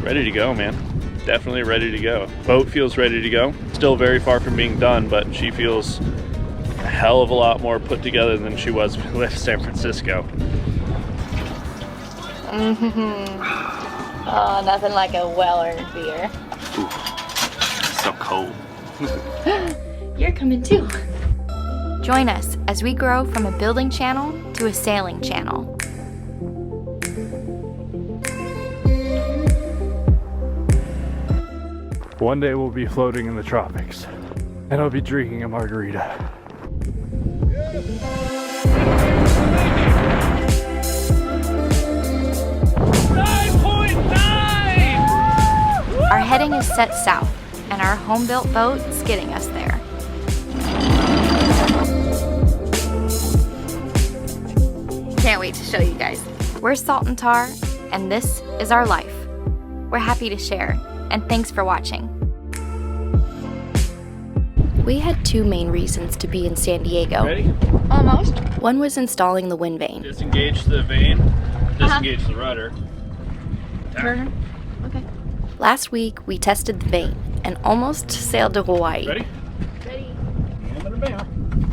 ready to go, man. Definitely ready to go. Boat feels ready to go. Still very far from being done, but she feels a hell of a lot more put together than she was when we left San Francisco. Oh, nothing like a well-earned beer. Ooh, so cold. You're coming too. Join us as we grow from a building channel to a sailing channel. One day we'll be floating in the tropics, and I'll be drinking a margarita. Our heading is set south, and our home-built boat is getting us there. Can't wait to show you guys. We're Salt and Tar, and this is our life. We're happy to share, and thanks for watching. We had two main reasons to be in San Diego. Ready? Almost. One was installing the wind vane. Disengage the vane, disengage the rudder. Turn. Okay. Last week, we tested the vane and almost sailed to Hawaii. Ready? Ready.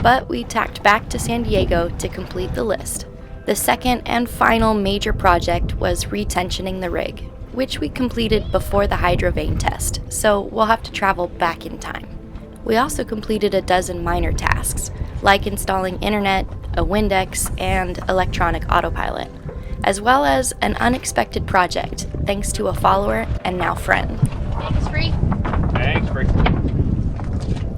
But we tacked back to San Diego to complete the list. The second and final major project was retensioning the rig, which we completed before the hydro vane test, so we'll have to travel back in time. We also completed a dozen minor tasks, like installing internet, a Windex, and electronic autopilot, as well as an unexpected project, thanks to a follower and now friend. Thanks, free. Thanks, Rick.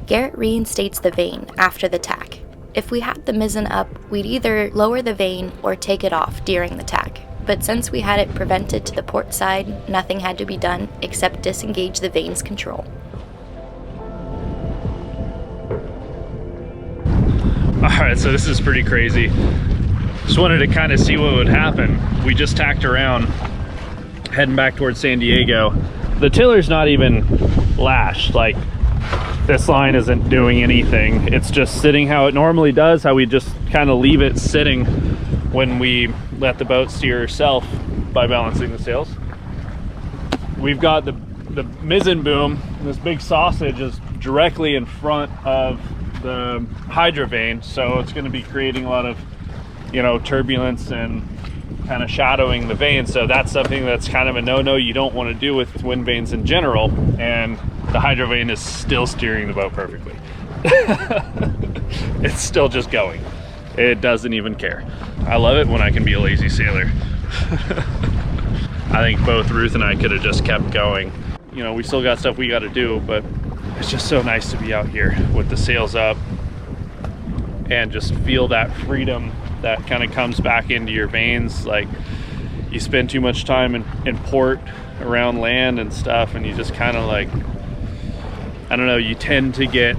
Garrett reinstates the vane after the tack. If we had the mizzen up, we'd either lower the vane or take it off during the tack. But since we had it prevented to the port side, nothing had to be done except disengage the vane's control. Alright, so this is pretty crazy. Just wanted to kind of see what would happen. We just tacked around, heading back towards San Diego. The tiller's not even lashed, like this line isn't doing anything. It's just sitting how it normally does, how we just kind of leave it sitting when we let the boat steer herself by balancing the sails. We've got the mizzen boom, this big sausage is directly in front of the hydro vane, so it's going to be creating a lot of, you know, turbulence and kind of shadowing the vane. So that's something that's kind of a no-no you don't want to do with wind vanes in general, and the hydro vane is still steering the boat perfectly. It's still just going. It doesn't even care. I love it when I can be a lazy sailor. I think both Ruth and I could have just kept going. You know, we still got stuff we got to do, but it's just so nice to be out here with the sails up and just feel that freedom that kind of comes back into your veins. Like, you spend too much time in port around land and stuff, and you just kind of like, I don't know, you tend to get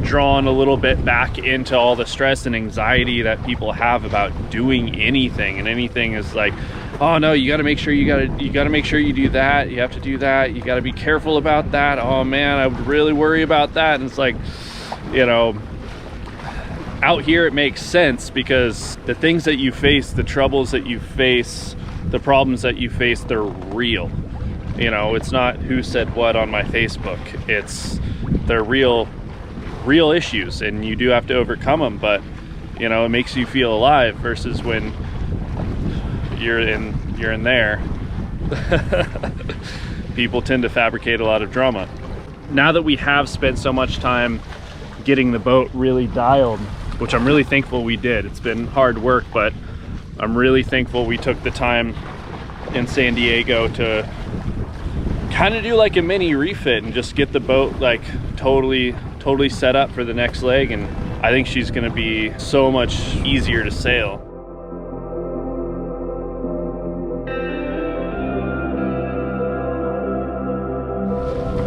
drawn a little bit back into all the stress and anxiety that people have about doing anything, and anything is like, oh no, you got to make sure you got to make sure you do that, you have to do that, you got to be careful about that, oh man, I would really worry about that. And it's like, you know, out here it makes sense because the things that you face, the troubles that you face, the problems that you face, they're real. You know, it's not who said what on my Facebook, they're real issues, and you do have to overcome them. But you know, it makes you feel alive versus when you're in there. People tend to fabricate a lot of drama. Now that we have spent so much time getting the boat really dialed, which I'm really thankful we did. It's been hard work, but I'm really thankful we took the time in San Diego to kind of do like a mini refit and just get the boat like totally set up for the next leg. And I think she's gonna be so much easier to sail.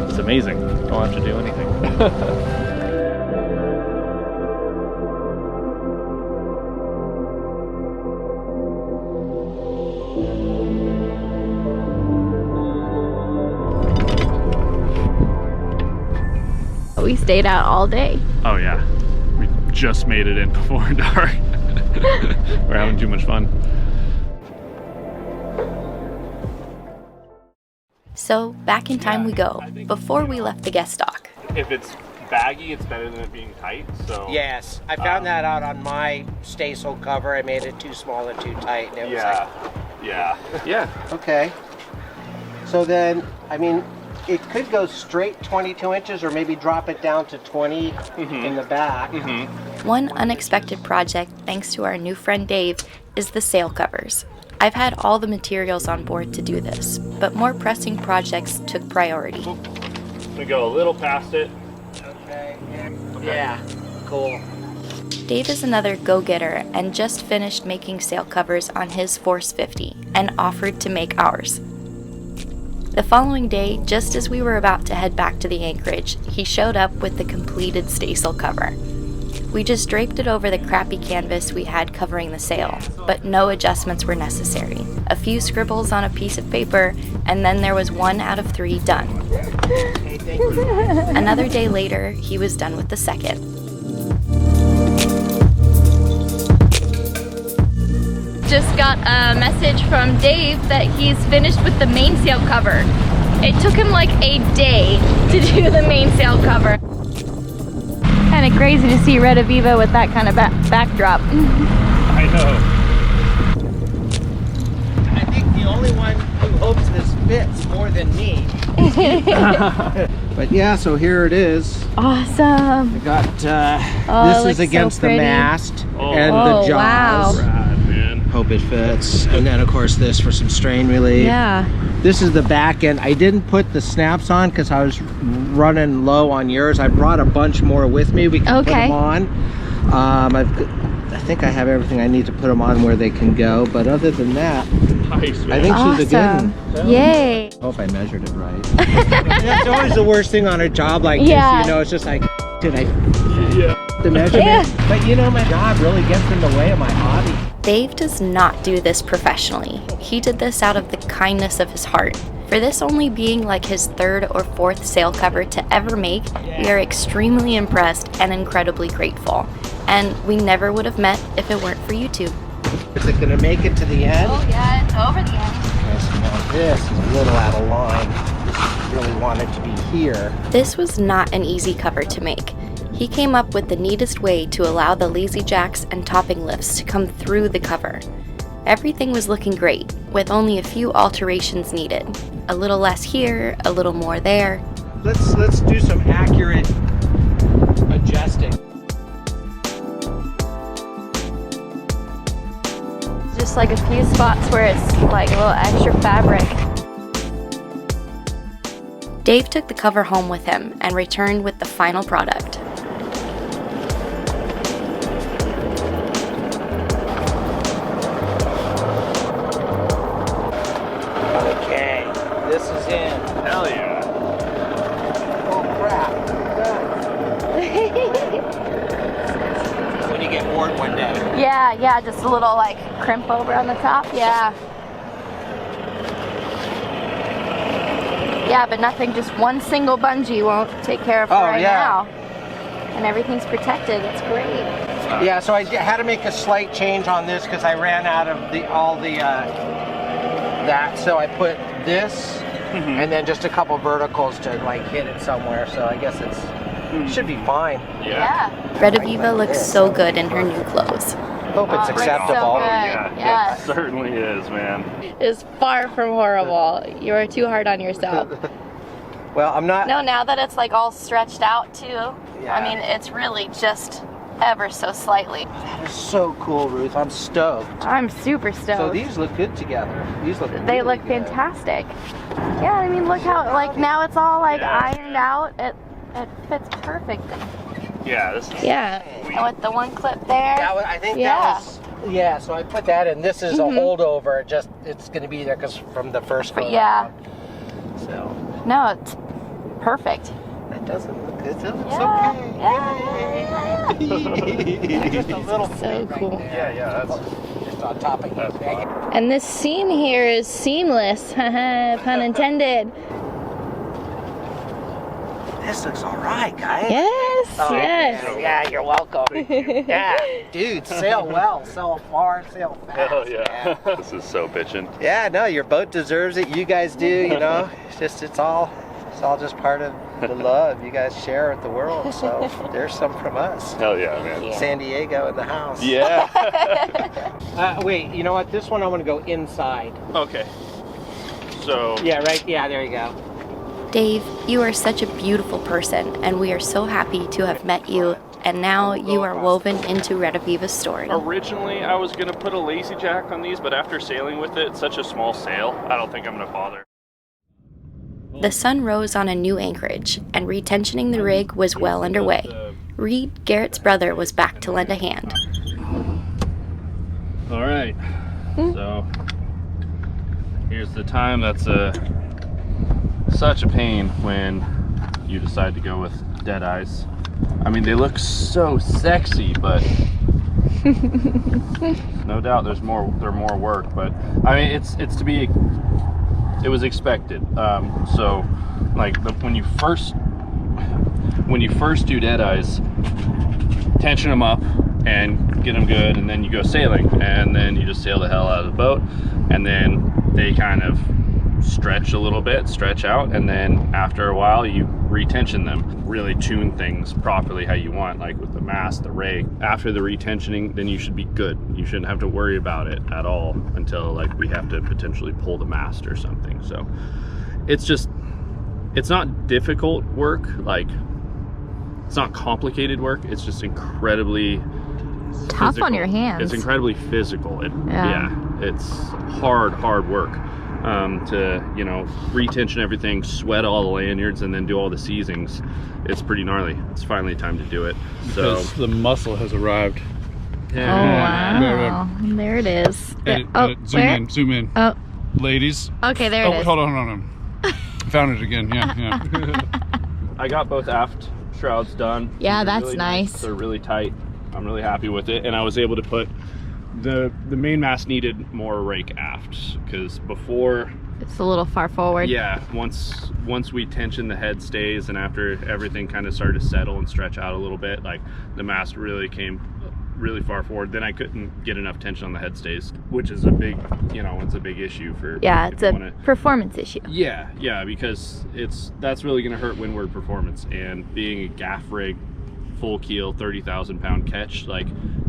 It's amazing. Don't have to do anything. We stayed out all day. Oh yeah, we just made it in before dark. We're having too much fun. So back in time we go, before we left the guest dock. If it's baggy, it's better than it being tight. So Yes, I found that out on my stay-so cover. I made it too small and too tight, and it was like, yeah. okay. So then, I mean, it could go straight 22 inches or maybe drop it down to 20 in the back. One unexpected project, thanks to our new friend Dave, is the sail covers. I've had all the materials on board to do this, but more pressing projects took priority. We go a little past it. Okay. Yeah, cool. Dave is another go-getter and just finished making sail covers on his Force 50 and offered to make ours. The following day, just as we were about to head back to the anchorage, he showed up with the completed staysail cover. We just draped it over the crappy canvas we had covering the sail, but no adjustments were necessary. A few scribbles on a piece of paper, and then there was 1 out of 3 done. Okay, thank you. Another day later, he was done with the second. Just got a message from Dave that he's finished with the mainsail cover. It took him like a day to do the mainsail cover. Kind of crazy to see Red Aviva with that kind of backdrop. I know. I think the only one who hopes this fits more than me. But yeah, so here it is. Awesome. I got, Oh, it this looks is against so the pretty. mast Oh. and Oh, the jaws. wow. Rad, man. Hope it fits. And then of course this for some strain relief. Yeah. This is the back end. I didn't put the snaps on because I was running low on yours. I brought a bunch more with me. We can put Okay. them on. I think I have everything I need to put them on where they can go. But other than that, Nice, man. I think she's a good Awesome. one. Yay. I hope I measured it right. That's always the worst thing on a job like Yeah. this. You know, it's just like, did I Yeah. the measurement? Yeah. But you know, my job really gets in the way of my hobby. Dave does not do this professionally. He did this out of the kindness of his heart. For this only being like his 3rd or 4th sail cover to ever make, we are extremely impressed and incredibly grateful. And we never would have met if it weren't for YouTube. Is it gonna make it to the end? Oh yeah, it's over the end. Yes, now this is a little out of line. Really wanted to be here. This was not an easy cover to make. He came up with the neatest way to allow the lazy jacks and topping lifts to come through the cover. Everything was looking great, with only a few alterations needed. A little less here, a little more there. Let's do some accurate adjusting. Just like a few spots where it's like a little extra fabric. Dave took the cover home with him and returned with the final product. Okay, this is in. Hell yeah. Oh crap. When you get bored one day. Yeah, just a little like crimp over on the top. Yeah. Yeah, but nothing, just one single bungee won't take care of it right now. And everything's protected. It's great. Yeah, so I had to make a slight change on this because I ran out of that. So I put this and then just a couple verticals to like hit it somewhere. So I guess it should be fine. Yeah. Red Aviva looks so good in her new clothes. Hope it's Oh, acceptable. so good. Yeah, Yes. it certainly is, man. It's far from horrible. You are too hard on yourself. Well, I'm not. No, now that it's like all stretched out too, Yeah. I mean, it's really just ever so slightly. That is so cool, Ruth. I'm stoked. I'm super stoked. So these look good together. These look. They really look good. fantastic. Yeah, I mean, look how, like, now it's all like ironed out. It fits perfectly. Yeah, this is. Yeah. And with the one clip there. I think Yeah. that was. Yeah, so I put that in. This is a holdover. It's going to be there because from the first one. Yeah. So No, it's perfect. that doesn't look good. It looks Yeah. okay. Just a little So plate right cool. there. Yeah, that's. Just on top of his bag. And this seam here is seamless. Pun intended. This looks all right, guys. Yes, Oh, yes. Yeah, you're welcome. Yeah, dude, sail well, sail far, sail fast. Oh yeah. This is so bitchin'. Yeah, no, your boat deserves it. You guys do, you know. It's all just part of the love you guys share with the world. So there's some from us. Hell yeah, man. San Diego in the house. Yeah. Wait, you know what? This one I want to go inside. Okay. So. Yeah, right. Yeah, there you go. Dave, you are such a beautiful person, and we are so happy to have met you, and now you are woven into Retaviva's story. Originally, I was gonna put a lazy jack on these, but after sailing with it, it's such a small sail, I don't think I'm gonna bother. The sun rose on a new anchorage, and retensioning the rig was well underway. Reed, Garrett's brother, was back to lend a hand. All right, so here's the time. That's such a pain when you decide to go with dead eyes. I mean, they look so sexy, but no doubt they're more work. But I mean, it was expected. So like when you first do dead eyes, tension them up and get them good, and then you go sailing, and then you just sail the hell out of the boat, and then they kind of stretch a little bit, stretch out, and then after a while you retension them, really tune things properly how you want, like with the mast, the rig. After the retensioning, then you should be good. You shouldn't have to worry about it at all until like we have to potentially pull the mast or something. So it's not difficult work, like it's not complicated work, it's just incredibly Tough physical. on your hands. It's incredibly physical. It's hard work. To, you know, retension everything, sweat all the lanyards, and then do all the seizings. It's pretty gnarly. It's finally time to do it. So Because the muscle has arrived. Oh, wow. There it is. Zoom in. Oh, Ladies. okay, there it is. Hold on. Found it again, yeah. I got both aft shrouds done. Yeah, They're that's really nice. They're really tight. I'm really happy with it, and I was able to put the mainmast needed more rake aft, because before It's a little far forward. yeah, once we tensioned the head stays, and after everything kind of started to settle and stretch out a little bit, like the mast really came really far forward, then I couldn't get enough tension on the head stays, which is a big, it's a big issue for Yeah, if it's you a wanna, performance issue. yeah, because that's really going to hurt windward performance, and being a gaff rig, full keel, 30,000 pound catch, like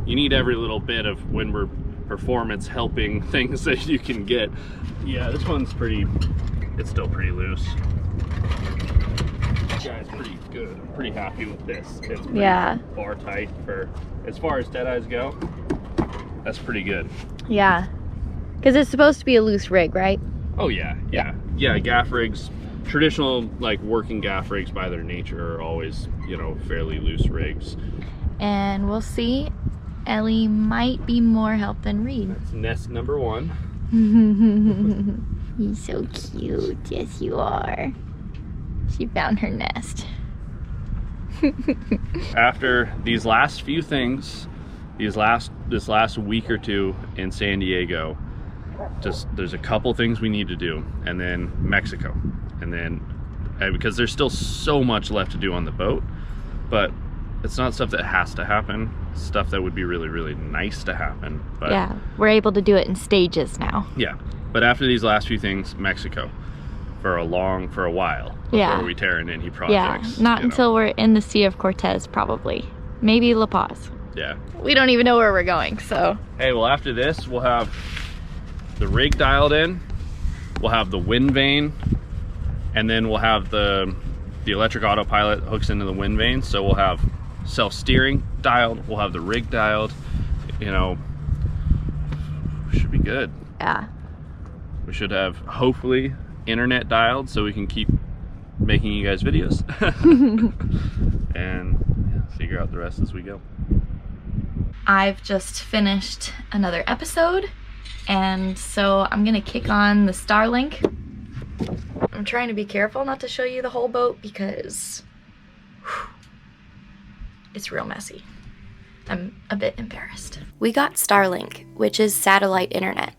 you need every little bit of windward performance helping things that you can get. Yeah, this one's it's still pretty loose. This guy's pretty good. I'm pretty happy with this. It's pretty bar tight for as far as dead eyes go. That's pretty good. Yeah, because it's supposed to be a loose rig, right? Oh yeah. Gaff rigs, traditional like working gaff rigs by their nature are always, fairly loose rigs. And we'll see. Ellie might be more help than Reed. That's nest number 1. He's so cute. Yes, you are. She found her nest. After these last few things, this last week or two in San Diego, there's a couple things we need to do, and then Mexico, and because there's still so much left to do on the boat, but it's not stuff that has to happen. It's stuff that would be really, really nice to happen. But Yeah, we're able to do it in stages now. yeah, but after these last few things, Mexico for a while before we tear in any projects. Yeah, not until we're in the Sea of Cortez, probably. Maybe La Paz. Yeah. We don't even know where we're going, so. Hey, well, after this, we'll have the rig dialed in, we'll have the wind vane, and then we'll have the electric autopilot hooks into the wind vane, so we'll have self-steering dialed, we'll have the rig dialed, should be good. Yeah. We should have, hopefully, internet dialed so we can keep making you guys videos. And figure out the rest as we go. I've just finished another episode, and so I'm gonna kick on the Starlink. I'm trying to be careful not to show you the whole boat because it's real messy. I'm a bit embarrassed. We got Starlink, which is satellite internet.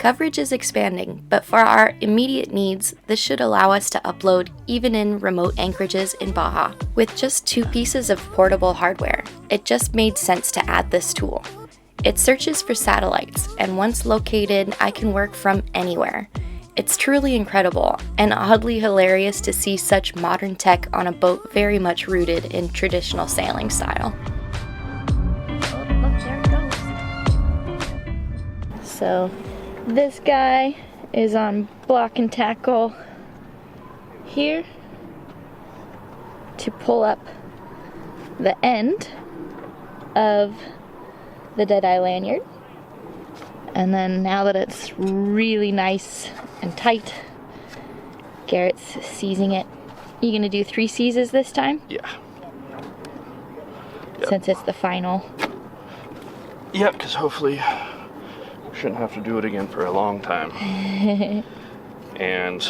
Coverage is expanding, but for our immediate needs, this should allow us to upload even in remote anchorages in Baja. With just 2 pieces of portable hardware, it just made sense to add this tool. It searches for satellites, and once located, I can work from anywhere. It's truly incredible, and oddly hilarious to see such modern tech on a boat very much rooted in traditional sailing style. Look, there it goes. So, this guy is on block and tackle here to pull up the end of the deadeye lanyard. And then now that it's really nice and tight, Garrett's seizing it. You gonna do 3 seizes this time? Yeah. Since it's the final. Yep, because hopefully we shouldn't have to do it again for a long time. And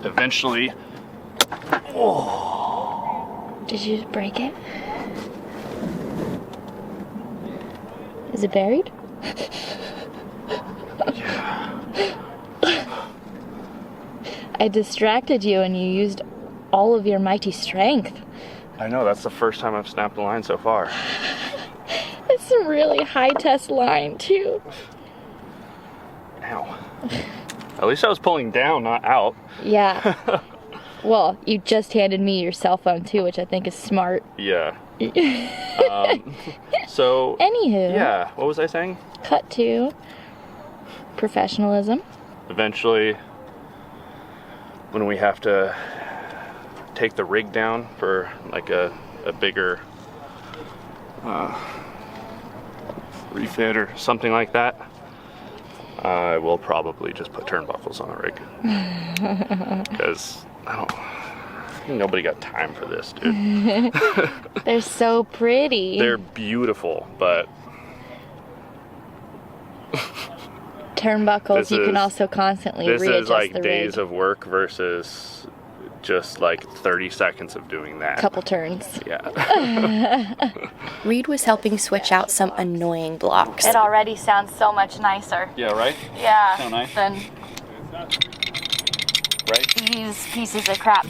eventually... Oh. Did you just break it? Is it buried? Yeah. I distracted you and you used all of your mighty strength. I know, that's the first time I've snapped the line so far. It's some really high test line too. Ow. At least I was pulling down, not out. Yeah. Well, you just handed me your cell phone too, which I think is smart. Yeah. So... Anywho. Yeah, what was I saying? Cut to professionalism. Eventually, when we have to take the rig down for like a bigger refit or something like that, I will probably just put turnbuckles on the rig. Because nobody got time for this, dude. They're so pretty. They're beautiful, but turnbuckles you can also constantly readjust the rig. This is like days of work versus just like 30 seconds of doing that. Couple turns. Yeah. Reed was helping switch out some annoying blocks. It already sounds so much nicer. Yeah, right? Yeah. So nice. Than Right? these pieces of crap.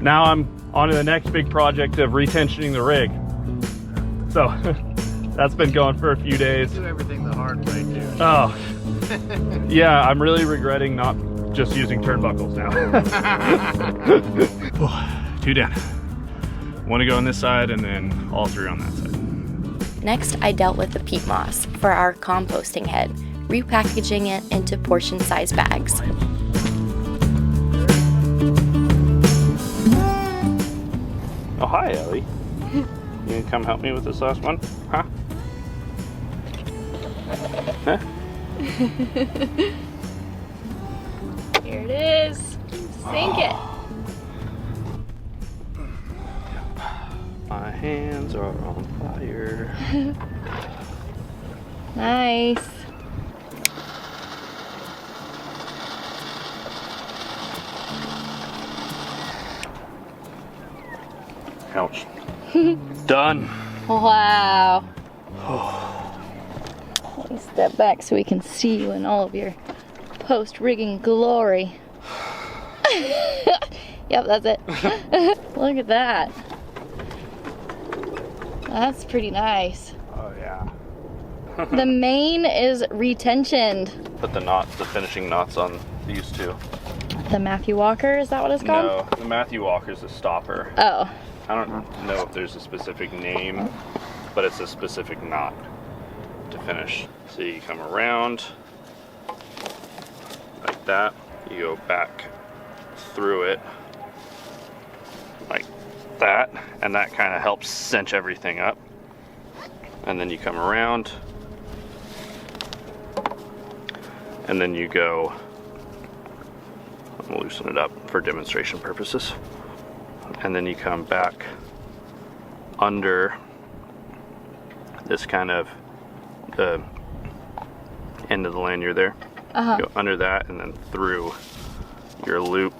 Now I'm on to the next big project of retensioning the rig. So that's been going for a few days. Do everything the hard way, too. Oh, yeah, I'm really regretting not just using turnbuckles now. 2 down. 1 to go on this side and then all 3 on that side. Next, I dealt with the peat moss for our composting head, repackaging it into portion-sized bags. Oh, hi, Ellie. You gonna come help me with this last one? Huh? Huh? Here it is. Sink it. My hands are on fire. Nice. Ouch. Done. Wow. Let me step back so we can see you in all of your post-rigging glory. Yep, that's it. Look at that. That's pretty nice. Oh, yeah. The main is retensioned. Put the knots, the finishing knots on these 2. The Matthew Walker, is that what it's called? No, the Matthew Walker's a stopper. Oh. I don't know if there's a specific name, but it's a specific knot to finish. So you come around like that, you go back through it like that, and that kind of helps cinch everything up. and then you come around, and then you go, I'm gonna loosen it up for demonstration purposes, and then you come back under this kind of the end of the lanyard there. Go under that and then through your loop,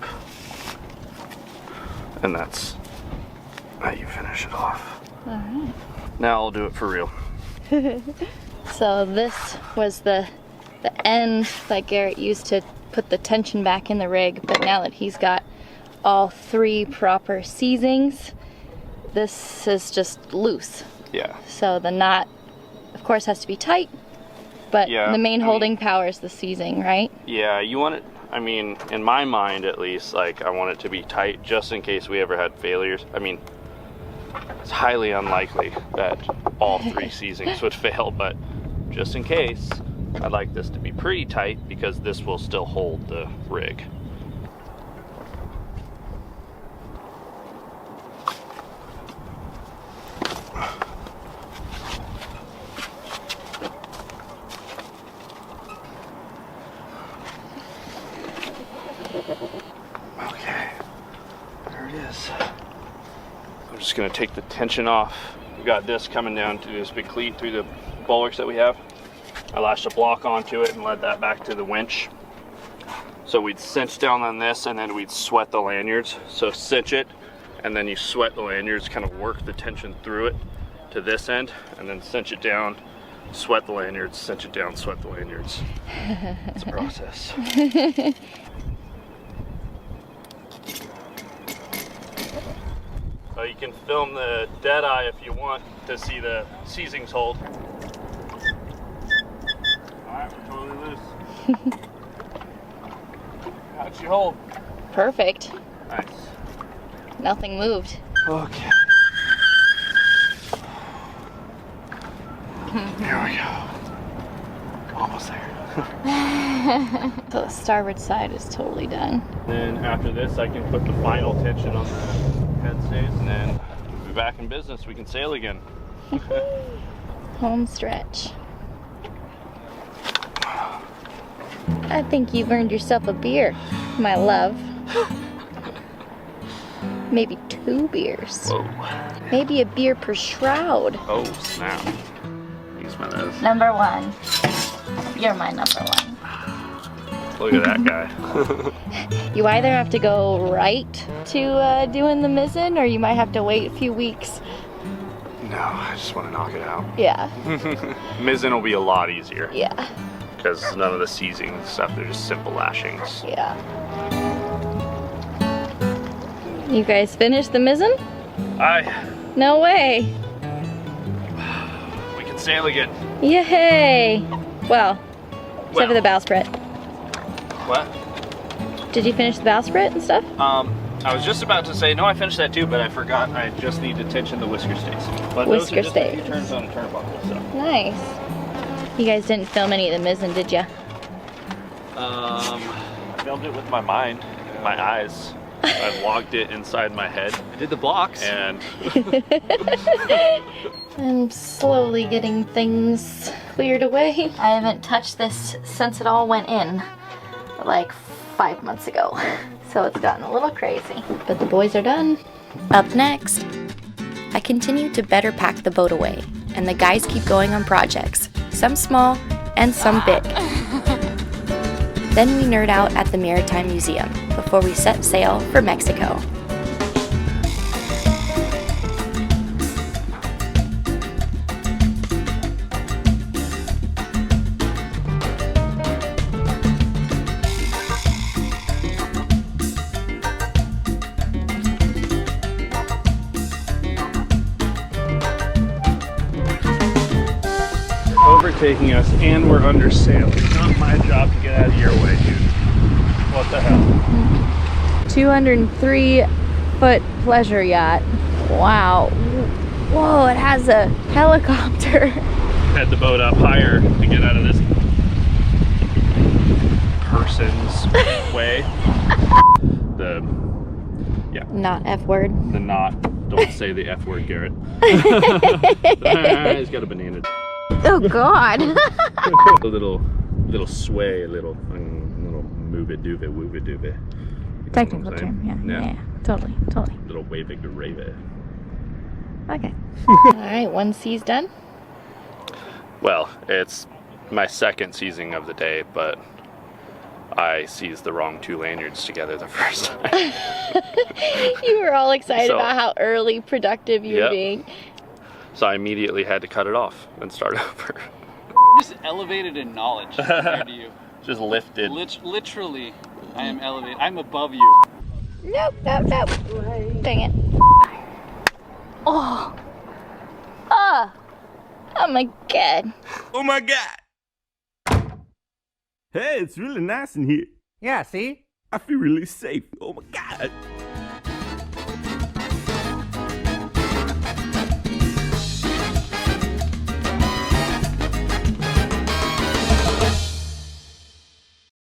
and that's how you finish it off. All right. Now I'll do it for real. So this was the end that Garrett used to put the tension back in the rig, but now that he's got all 3 proper seizings, this is just loose. Yeah. So the knot, of course, has to be tight, but Yeah, the main I holding mean- power is the seizing, right? Yeah, you want it, I mean, in my mind at least, like I want it to be tight just in case we ever had failures. I mean, it's highly unlikely that all 3 seizings would fail, but just in case, I'd like this to be pretty tight because this will still hold the rig. Okay, there it is. I'm just gonna take the tension off. We got this coming down to this big cleat through the bulwarks that we have. I lashed a block onto it and led that back to the winch. So we'd cinch down on this and then we'd sweat the lanyards. So cinch it and then you sweat the lanyards, kind of work the tension through it to this end, and then cinch it down, sweat the lanyards, cinch it down, sweat the lanyards. It's a process. So you can film the dead eye if you want to see the seizings hold. Alright, we're totally loose. How'd she hold? Perfect. Nice. Nothing moved. Okay. Here we go. Almost there. So the starboard side is totally done. Then after this, I can put the final tension on the head stays, and then we'll be back in business. We can sail again. Home stretch. I think you've earned yourself a beer, my love. Maybe 2 beers. Whoa. Maybe a beer per shroud. Oh, snap. You can smell those. Number 1. You're my number 1. Look at that guy. You either have to go right to doing the mizzen, or you might have to wait a few weeks. No, I just want to knock it out. Yeah, Mizzen will be a lot easier yeah, because none of the seizing stuff, they're just simple lashings. yeah. You guys finished the mizzen? No way. We can sail again. Yay! Well, except for the bowsprit. What? Did you finish the bowsprit and stuff? I was just about to say, no, I finished that too, but I forgot I just need to tension the whisker stays. But those Whisker are just a few stays. turns on a turnbuckle, so. Nice. You guys didn't film any of the mizzen, did you? I filmed it with my mind, my eyes. I logged it inside my head. I did the blocks. And I'm slowly getting things cleared away. I haven't touched this since it all went in, like 5 months ago. So it's gotten a little crazy, but the boys are done. Up next, I continue to better pack the boat away, and the guys keep going on projects, some small and some big. Then we nerd out at the Maritime Museum before we set sail for Mexico. overtaking us, and we're under sail. It's not my job to get out of your way, dude. What the hell? 203 foot pleasure yacht. Wow. Whoa, it has a helicopter. Had the boat up higher to get out of this person's way. The Not F word. knot Don't say the F word, Garrett. He's got a banana. Oh God. A little sway, a little move it, do it, woo it, do it. Technical term, yeah. Totally. Little wave it, rave it. Okay. All right, one C's done. Well, it's my second seizing of the day, but I seized the wrong 2 lanyards together the first time. You were all excited So- about how early productive you were Yep. being. So I immediately had to cut it off and start over. Just elevated in knowledge compared to you. Just lifted. Literally, I am elevated. I'm above you. Nope. Dang it. Oh my God. Oh my God! Hey, it's really nice in here. Yeah, see? I feel really safe. Oh my God!